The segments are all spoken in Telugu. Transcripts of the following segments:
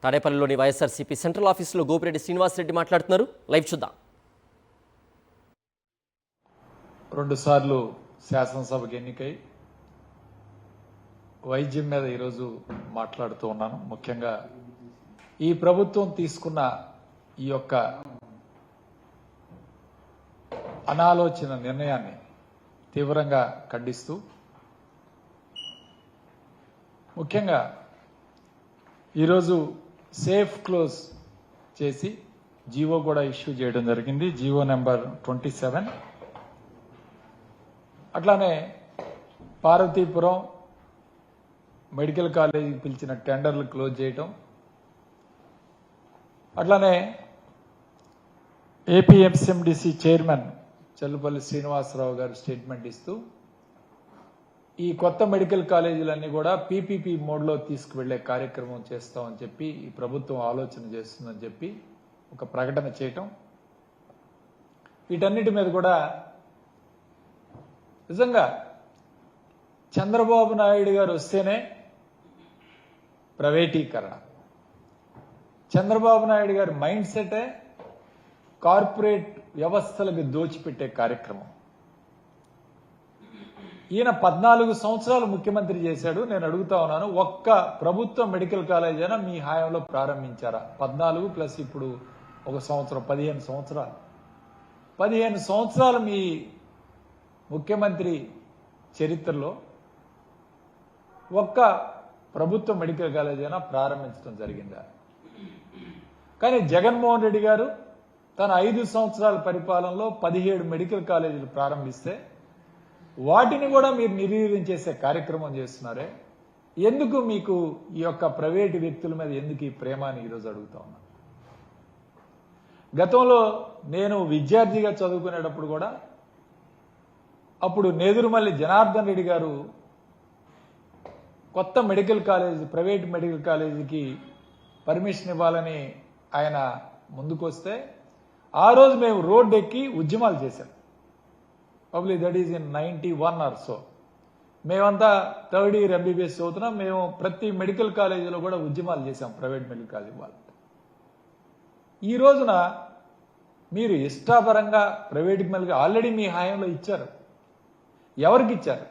తాడేపల్లిలోని వైఎస్ఆర్సీపీ సెంట్రల్ ఆఫీసులో గోపిరెడ్డి శ్రీనివాసరెడ్డి మాట్లాడుతున్నారు. లైవ్ చూద్దాం. 2 సార్లు శాసనసభకు ఎన్నికై వైద్యం మీద ఈరోజు మాట్లాడుతూ ఉన్నాను. ముఖ్యంగా ఈ ప్రభుత్వం తీసుకున్న ఈ యొక్క అనాలోచన నిర్ణయాన్ని తీవ్రంగా ఖండిస్తూ, ముఖ్యంగా ఈరోజు సేఫ్ క్లోజ్ చేసి జీవో కూడా ఇష్యూ చేయడం జరిగింది. GO number 27. అట్లానే పార్వతీపురం మెడికల్ కాలేజీకి పిలిచిన టెండర్లు క్లోజ్ చేయటం, అట్లానే ఏపీఎంసీఎండిసి చైర్మన్ చల్లుపల్లి శ్రీనివాసరావు గారు స్టేట్మెంట్ ఇస్తూ ఈ కొత్త మెడికల్ కాలేజీలన్నీ కూడా పీపీపీ మోడ్లో తీసుకువెళ్లే కార్యక్రమం చేస్తామని చెప్పి ఈ ప్రభుత్వం ఆలోచన చేస్తుందని చెప్పి ఒక ప్రకటన చేయటం, వీటన్నిటి మీద కూడా నిజంగా చంద్రబాబు నాయుడు గారు వస్తేనే ప్రైవేటీకరణ, చంద్రబాబు నాయుడు గారి మైండ్ సెటే కార్పొరేట్ వ్యవస్థలకు దోచిపెట్టే కార్యక్రమం. ఈయన 14 సంవత్సరాలు ముఖ్యమంత్రి చేశాడు. నేను అడుగుతా ఉన్నాను, ఒక్క ప్రభుత్వ మెడికల్ కాలేజ్ అయినా మీ హయాంలో ప్రారంభించారా? 14 ప్లస్ ఇప్పుడు 1 సంవత్సరం, 15 సంవత్సరాలు. 15 సంవత్సరాలు మీ ముఖ్యమంత్రి చరిత్రలో ఒక్క ప్రభుత్వ మెడికల్ కాలేజ్ అయినా ప్రారంభించడం జరిగిందా? కానీ జగన్మోహన్ రెడ్డి గారు తన 5 సంవత్సరాల పరిపాలనలో 17 మెడికల్ కాలేజీలు ప్రారంభిస్తే వాటిని కూడా మీరు నిర్వీర్యం చేసే కార్యక్రమం చేస్తున్నారే. ఎందుకు మీకు ఈ యొక్క ప్రైవేటు వ్యక్తుల మీద ఎందుకు ఈ ప్రేమ అని ఈరోజు అడుగుతా ఉన్నా. గతంలో నేను విద్యార్థిగా చదువుకునేటప్పుడు కూడా అప్పుడు నేదురుమల్లి జనార్దన్ రెడ్డి గారు కొత్త మెడికల్ కాలేజ్, ప్రైవేట్ మెడికల్ కాలేజీకి పర్మిషన్ ఇవ్వాలని ఆయన ముందుకొస్తే ఆ రోజు మేము రోడ్డు ఎక్కి ఉద్యమాలు చేశాం. Public that is in 91 or so. మేమంతా 3rd ఇయర్ ఎంబీబీఎస్ చదువుతున్నాం. మేము ప్రతి మెడికల్ కాలేజీలో కూడా ఉద్యమాలు చేశాం ప్రైవేట్ మెడికల్ కాలేజీ వాళ్ళకి. ఈ రోజున మీరు ఇష్టాపరంగా ప్రైవేట్ మెడికల్ ఆల్రెడీ మీ హయాంలో ఇచ్చారు. ఎవరికి ఇచ్చారు?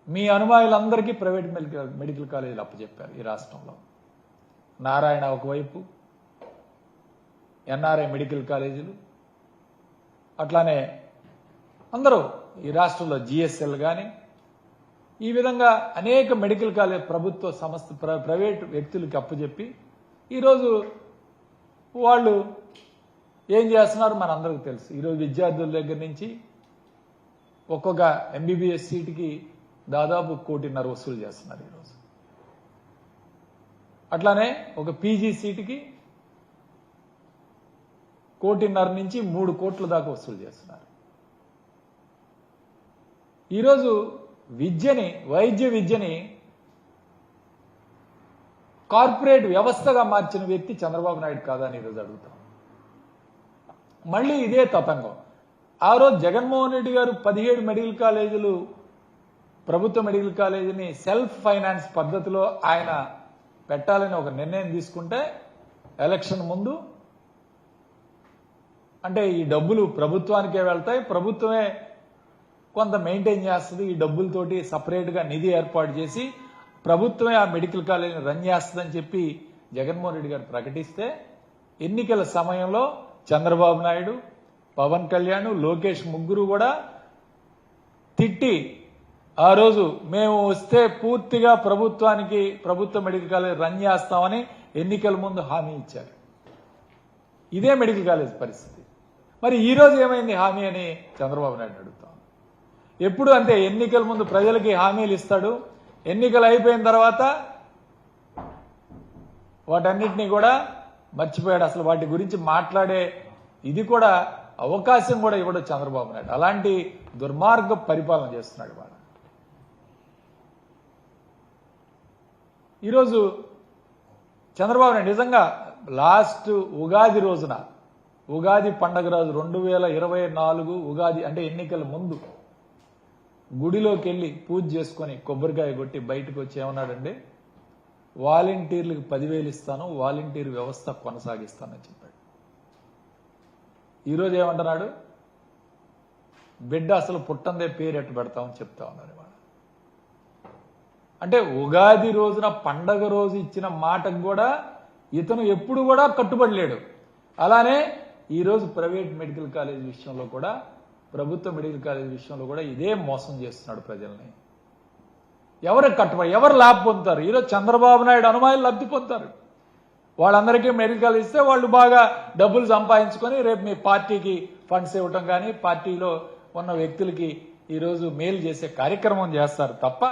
మీ అనుమాయులందరికీ ప్రైవేట్ మెడికల్ కాలేజీలు అప్పచెప్పారు ఈ రాష్ట్రంలో. నారాయణ ఒకవైపు, ఎన్ఆర్ఐ మెడికల్ కాలేజీలు, అట్లానే అందరూ ఈ రాష్ట్రంలో జిఎస్ఎల్ కానీ ఈ విధంగా అనేక మెడికల్ కాలేజ్ ప్రభుత్వ సంస్థ ప్రైవేట్ వ్యక్తులకి అప్పచెప్పి ఈరోజు వాళ్ళు ఏం చేస్తున్నారు మనందరికీ తెలుసు. ఈరోజు విద్యార్థుల దగ్గర నుంచి ఒక్కొక్క ఎంబీబీఎస్ సీటుకి దాదాపు 1.5 కోటి వసూలు చేస్తున్నారు ఈరోజు. అట్లానే ఒక పీజీ సీటుకి 1.5 కోటి నుంచి 3 కోట్ల దాకా వసూలు చేస్తున్నారు. ఈరోజు విద్యని, వైద్య విద్యని కార్పొరేట్ వ్యవస్థగా మార్చిన వ్యక్తి చంద్రబాబు నాయుడు కాదా అని ఈరోజు అడుగుతాం. మళ్ళీ ఇదే తతంగం. ఆ రోజు జగన్మోహన్ రెడ్డి గారు 17 మెడికల్ కాలేజీలు, ప్రభుత్వ మెడికల్ కాలేజీని సెల్ఫ్ ఫైనాన్స్ పద్ధతిలో ఆయన పెట్టాలని ఒక నిర్ణయం తీసుకుంటే ఎలక్షన్ ముందు అంటే ఈ డబ్బులు ప్రభుత్వానికే వెళ్తాయి, ప్రభుత్వమే కొంత మెయింటైన్ చేస్తుంది, ఈ డబ్బులతోటి సపరేట్గా నిధి ఏర్పాటు చేసి ప్రభుత్వమే ఆ మెడికల్ కాలేజీని రన్ చేస్తుందని చెప్పి జగన్మోహన్ రెడ్డి గారు ప్రకటిస్తే ఎన్నికల సమయంలో చంద్రబాబు నాయుడు, పవన్ కళ్యాణ్, లోకేష్ ముగ్గురు కూడా తిట్టి ఆ రోజు మేము వస్తే పూర్తిగా ప్రభుత్వ మెడికల్ కాలేజ్ రన్ చేస్తామని ఎన్నికల ముందు హామీ ఇచ్చారు. ఇదే మెడికల్ కాలేజ్ పరిస్థితి. మరి ఈ రోజు ఏమైంది హామీ అని చంద్రబాబు నాయుడు అడుగుతాం. ఎప్పుడు అంతే, ఎన్నికల ముందు ప్రజలకి హామీలు ఇస్తాడు, ఎన్నికలు అయిపోయిన తర్వాత వాటన్నిటినీ కూడా మర్చిపోయాడు. అసలు వాటి గురించి మాట్లాడే ఇది కూడా అవకాశం కూడా ఇవ్వడు చంద్రబాబు నాయుడు. అలాంటి దుర్మార్గ పరిపాలన చేస్తున్నాడు వాడు. ఈరోజు చంద్రబాబు నాయుడు నిజంగా లాస్ట్ ఉగాది రోజున, ఉగాది పండగ రోజు 2024 ఉగాది అంటే ఎన్నికల ముందు గుడిలోకి వెళ్ళి పూజ చేసుకొని కొబ్బరికాయ కొట్టి బయటకు వచ్చి ఏమన్నాడండి, వాలంటీర్లకు 10,000 ఇస్తాను, వాలంటీర్ వ్యవస్థ కొనసాగిస్తానని చెప్పాడు. ఈరోజు ఏమంటున్నాడు? బిడ్డ అసలు పుట్టందే పేరు ఎట్టు పెడతామని చెప్తా ఉన్నారు ఇవాళ. అంటే ఉగాది రోజున పండగ రోజు ఇచ్చిన మాటకు కూడా ఇతను ఎప్పుడు కూడా కట్టుబడి లేడు. అలానే ఈరోజు ప్రైవేట్ మెడికల్ కాలేజ్ విషయంలో కూడా, ప్రభుత్వ మెడికల్ కాలేజ్ విషయంలో కూడా ఇదే మోసం చేస్తున్నాడు ప్రజల్ని. ఎవరికి కట్టుబడి, ఎవరు లాభ పొందుతారు? ఈరోజు చంద్రబాబు నాయుడు అనుమానులు లబ్ధి పొందుతారు. వాళ్ళందరికీ మెడికల్ ఇస్తే వాళ్ళు బాగా డబ్బులు సంపాదించుకొని రేపు మీ పార్టీకి ఫండ్స్ ఇవ్వటం కానీ, పార్టీలో ఉన్న వ్యక్తులకి ఈరోజు మేలు చేసే కార్యక్రమం చేస్తారు తప్ప